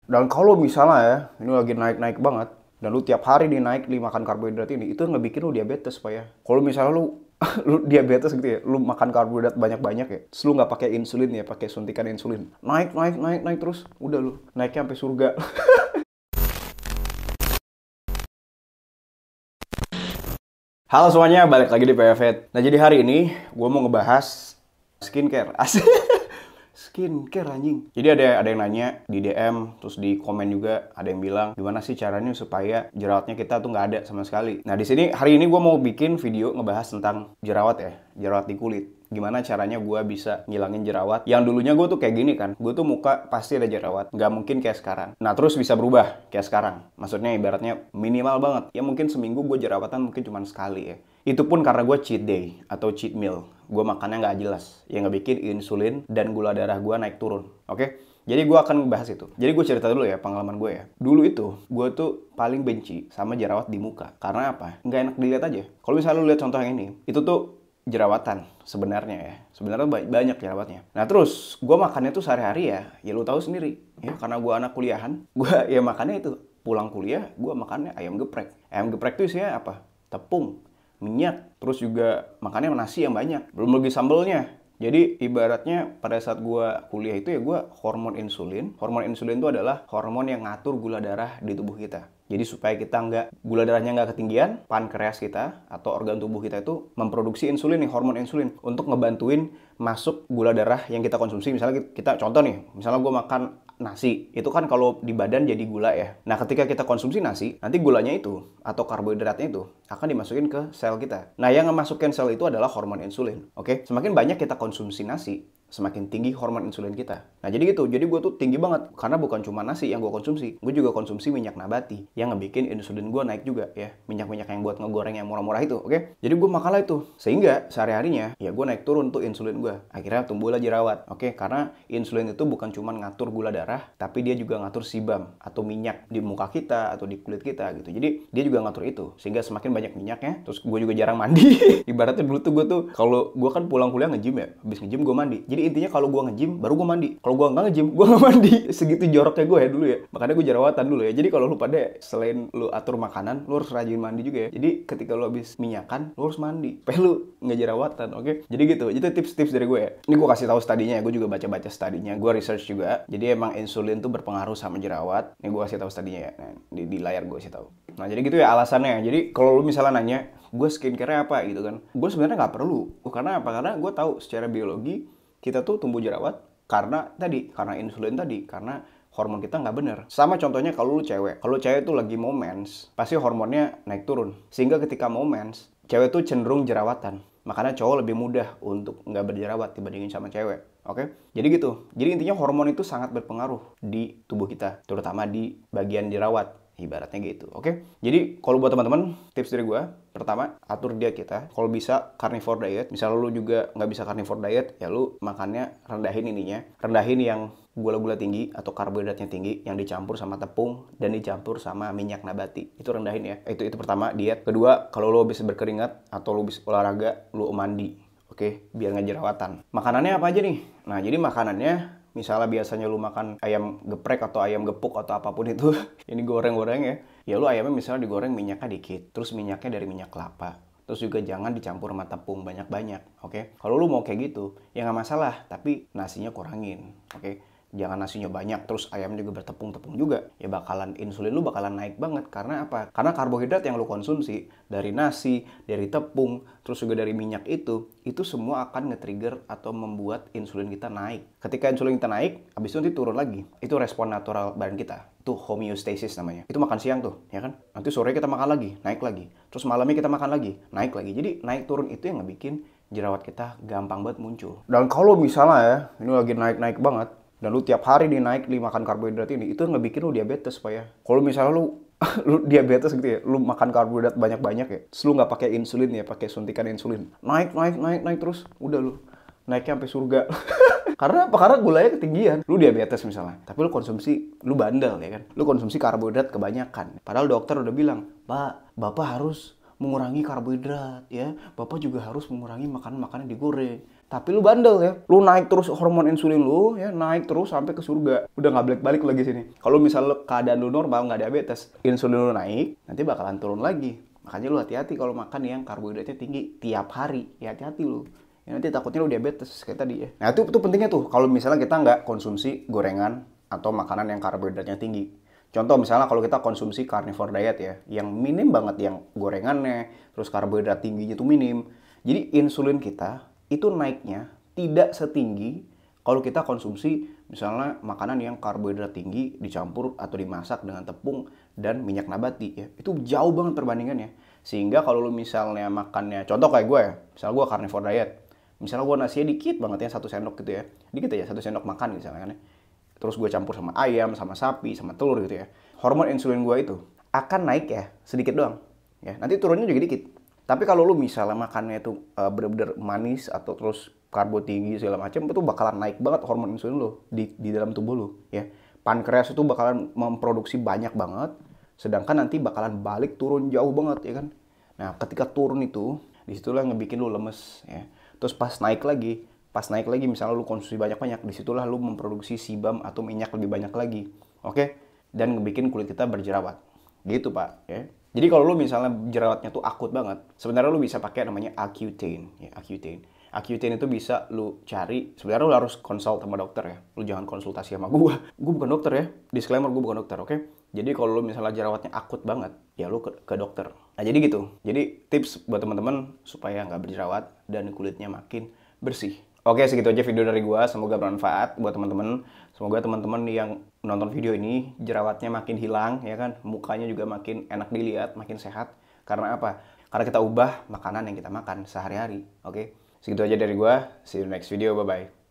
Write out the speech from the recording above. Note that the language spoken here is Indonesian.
Dan kalau misalnya ya, ini lagi naik-naik banget, dan lu tiap hari nih naik di makan karbohidrat ini, itu ngebikin lu diabetes, Pak ya. Kalau misalnya lu lu diabetes gitu ya, lu makan karbohidrat banyak-banyak ya, terus lu nggak pakai insulin ya, pakai suntikan insulin, naik, naik, naik, naik terus, udah lu naiknya sampai surga. Halo semuanya, balik lagi di PFet. Nah jadi hari ini gue mau ngebahas skincare. Asik. Skincare anjing. Jadi ada yang nanya di DM, terus di komen juga ada yang bilang gimana sih caranya supaya jerawatnya kita tuh nggak ada sama sekali. Nah di sini hari ini gue mau bikin video ngebahas tentang jerawat ya, jerawat di kulit. Gimana caranya gue bisa ngilangin jerawat yang dulunya gue tuh kayak gini kan, gue tuh muka pasti ada jerawat, nggak mungkin kayak sekarang. Nah terus bisa berubah kayak sekarang, maksudnya ibaratnya minimal banget ya, mungkin seminggu gue jerawatan mungkin cuma sekali ya, itu pun karena gue cheat day atau cheat meal, gue makannya nggak jelas yang ngebikin insulin dan gula darah gue naik turun. Oke, jadi gue akan bahas itu. Jadi gue cerita dulu ya pengalaman gue ya. Dulu itu gue tuh paling benci sama jerawat di muka. Karena apa? Nggak enak dilihat aja. Kalau misalnya lu lihat contoh yang ini, itu tuh jerawatan sebenarnya ya. Sebenarnya banyak jerawatnya. Nah terus gue makannya tuh sehari-hari ya. Ya lu tahu sendiri. Ya karena gue anak kuliahan, gue ya makannya itu. Pulang kuliah, gue makannya ayam geprek. Ayam geprek tuh isinya apa? Tepung, minyak, terus juga makannya nasi yang banyak. Belum lagi sambelnya. Jadi ibaratnya pada saat gue kuliah itu ya gue hormon insulin. Hormon insulin itu adalah hormon yang ngatur gula darah di tubuh kita. Jadi supaya kita gula darahnya nggak ketinggian, pankreas kita atau organ tubuh kita itu memproduksi insulin nih, hormon insulin untuk ngebantuin masuk gula darah yang kita konsumsi. Misalnya kita contoh nih, misalnya gue makan nasi, itu kan kalau di badan jadi gula ya. Nah ketika kita konsumsi nasi, nanti gulanya itu atau karbohidratnya itu akan dimasukin ke sel kita. Nah yang memasukin sel itu adalah hormon insulin. Oke, semakin banyak kita konsumsi nasi, semakin tinggi hormon insulin kita. Nah jadi gitu, jadi gue tuh tinggi banget karena bukan cuma nasi yang gue konsumsi, gue juga konsumsi minyak nabati yang ngebikin insulin gue naik juga ya, minyak-minyak yang buat ngegoreng yang murah-murah itu. Oke, jadi gue makanlah itu sehingga sehari-harinya ya gue naik turun tuh insulin gue, akhirnya tumbuhlah jerawat. Oke, karena insulin itu bukan cuma ngatur gula darah, tapi dia juga ngatur sebum atau minyak di muka kita atau di kulit kita gitu. Jadi dia juga ngatur itu sehingga semakin banyak minyaknya. Terus gue juga jarang mandi. Ibaratnya dulu tuh gue tuh kalau gue kan pulang kuliah nge-gym ya, habis nge-gym gue mandi. Jadi intinya kalau gue nge-gym baru gue mandi, kalau gue nggak nge-gym gue nggak mandi. Segitu joroknya gue ya dulu ya, makanya gue jerawatan dulu ya. Jadi kalau lu pada selain lu atur makanan, lu harus rajin mandi juga ya. Jadi ketika lu habis minyakan lu harus mandi supaya lu nggak jerawatan. Oke, jadi gitu, itu tips-tips dari gue ya. Ini gue kasih tahu studinya ya, gue juga baca-baca studinya, gue research juga. Jadi emang insulin tuh berpengaruh sama jerawat. Ini gue kasih tahu studinya ya. Nah, di layar gue kasih tahu. Nah jadi gitu ya alasannya. Jadi kalau lu misalnya nanya gue skincare apa gitu kan, gue sebenarnya nggak perlu. Karena apa? Karena gue tahu secara biologi kita tuh tumbuh jerawat karena insulin tadi, karena hormon kita nggak bener. Sama contohnya kalau lu cewek. Kalau cewek tuh lagi mau mens, pasti hormonnya naik turun. Sehingga ketika mau mens, cewek tuh cenderung jerawatan. Makanya cowok lebih mudah untuk nggak berjerawat dibandingin sama cewek. Oke? Jadi gitu. Jadi intinya hormon itu sangat berpengaruh di tubuh kita, terutama di bagian jerawat. Ibaratnya gitu, oke? Jadi kalau buat teman-teman, tips dari gue, pertama, atur diet kita. Kalau bisa carnivore diet. Misalnya lu juga nggak bisa carnivore diet, ya lu makannya rendahin ininya. Rendahin yang gula-gula tinggi atau karbohidratnya tinggi yang dicampur sama tepung dan dicampur sama minyak nabati. Itu rendahin ya. Itu pertama, diet. Kedua, kalau lu bisa berkeringat atau lu bisa olahraga, lu mandi. Oke, biar nggak jerawatan. Makanannya apa aja nih? Nah, jadi makanannya misalnya biasanya lu makan ayam geprek atau ayam gepuk atau apapun itu, ini goreng-goreng ya. Ya lu ayamnya misalnya digoreng minyaknya dikit, terus minyaknya dari minyak kelapa. Terus juga jangan dicampur sama tepung banyak-banyak, oke? Kalau lu mau kayak gitu, ya nggak masalah, tapi nasinya kurangin, oke? Jangan nasinya banyak, terus ayam juga bertepung-tepung juga. Ya bakalan, insulin lu bakalan naik banget. Karena apa? Karena karbohidrat yang lu konsumsi, dari nasi, dari tepung, terus juga dari minyak itu semua akan nge-trigger atau membuat insulin kita naik. Ketika insulin kita naik, habis itu nanti turun lagi. Itu respon natural badan kita. Itu homeostasis namanya. Itu makan siang tuh, ya kan? Nanti sore kita makan lagi, naik lagi. Terus malamnya kita makan lagi, naik lagi. Jadi naik turun itu yang ngebikin jerawat kita gampang banget muncul. Dan kalau misalnya ya, ini lagi naik-naik banget, dan lu tiap hari nih naik di makan karbohidrat ini, itu ngebikin lu diabetes, Pak ya. Kalau misalnya lu lu diabetes gitu ya, lu makan karbohidrat banyak-banyak ya, terus lu nggak pakai insulin ya, pakai suntikan insulin, naik, naik, naik, naik terus, udah lu naiknya sampai surga. Karena apa? Karena gulanya ketinggian. Lu diabetes misalnya, tapi lu konsumsi, lu bandel ya kan, lu konsumsi karbohidrat kebanyakan. Padahal dokter udah bilang, Pak, Bapak harus mengurangi karbohidrat ya, Bapak juga harus mengurangi makanan-makanan digoreng. Tapi lu bandel ya, lu naik terus hormon insulin lu ya, naik terus sampai ke surga. Udah nggak balik-balik lagi sini. Kalau misalnya keadaan lu normal, nggak diabetes, insulin lu naik, nanti bakalan turun lagi. Makanya lu hati-hati kalau makan yang karbohidratnya tinggi tiap hari. Ya hati-hati lu. Ya, nanti takutnya lu diabetes kayak tadi ya. Nah itu pentingnya tuh, kalau misalnya kita nggak konsumsi gorengan atau makanan yang karbohidratnya tinggi. Contoh misalnya kalau kita konsumsi carnivore diet ya, yang minim banget yang gorengannya, terus karbohidrat tingginya tuh minim. Jadi insulin kita itu naiknya tidak setinggi kalau kita konsumsi misalnya makanan yang karbohidrat tinggi dicampur atau dimasak dengan tepung dan minyak nabati ya. Itu jauh banget perbandingannya. Sehingga kalau lu misalnya makannya, contoh kayak gue ya, misalnya gue carnivore diet, misalnya gue nasinya dikit banget ya, 1 sendok gitu ya, dikit aja 1 sendok makan misalnya kan ya. Terus gue campur sama ayam, sama sapi, sama telur gitu ya. Hormon insulin gue itu akan naik ya, sedikit doang. Ya, nanti turunnya juga dikit. Tapi kalau lu misalnya makannya itu bener-bener manis atau terus karbo tinggi segala macam, itu bakalan naik banget hormon insulin lu di dalam tubuh lu ya. Pankreas itu bakalan memproduksi banyak banget, sedangkan nanti bakalan balik turun jauh banget ya kan. Nah, ketika turun itu, disitulah ngebikin lu lemes ya. Terus pas naik lagi misalnya lu konsumsi banyak-banyak, disitulah lu memproduksi sebum atau minyak lebih banyak lagi. Oke? Dan ngebikin kulit kita berjerawat. Gitu, Pak, ya. Jadi kalau lu misalnya jerawatnya tuh akut banget, sebenarnya lu bisa pakai namanya Accutane, ya, Accutane. Accutane itu bisa lu cari, sebenarnya lu harus konsul sama dokter ya. Lu jangan konsultasi sama gua. Gua bukan dokter ya. Disclaimer, gua bukan dokter, oke? Jadi kalau lu misalnya jerawatnya akut banget, ya lu ke dokter. Nah, jadi gitu. Jadi tips buat teman-teman supaya nggak berjerawat dan kulitnya makin bersih. Oke, segitu aja video dari gua. Semoga bermanfaat buat teman-teman. Semoga teman-teman yang nonton video ini jerawatnya makin hilang, ya kan? Mukanya juga makin enak dilihat, makin sehat. Karena apa? Karena kita ubah makanan yang kita makan sehari-hari. Oke? Segitu aja dari gua. See you next video. Bye-bye.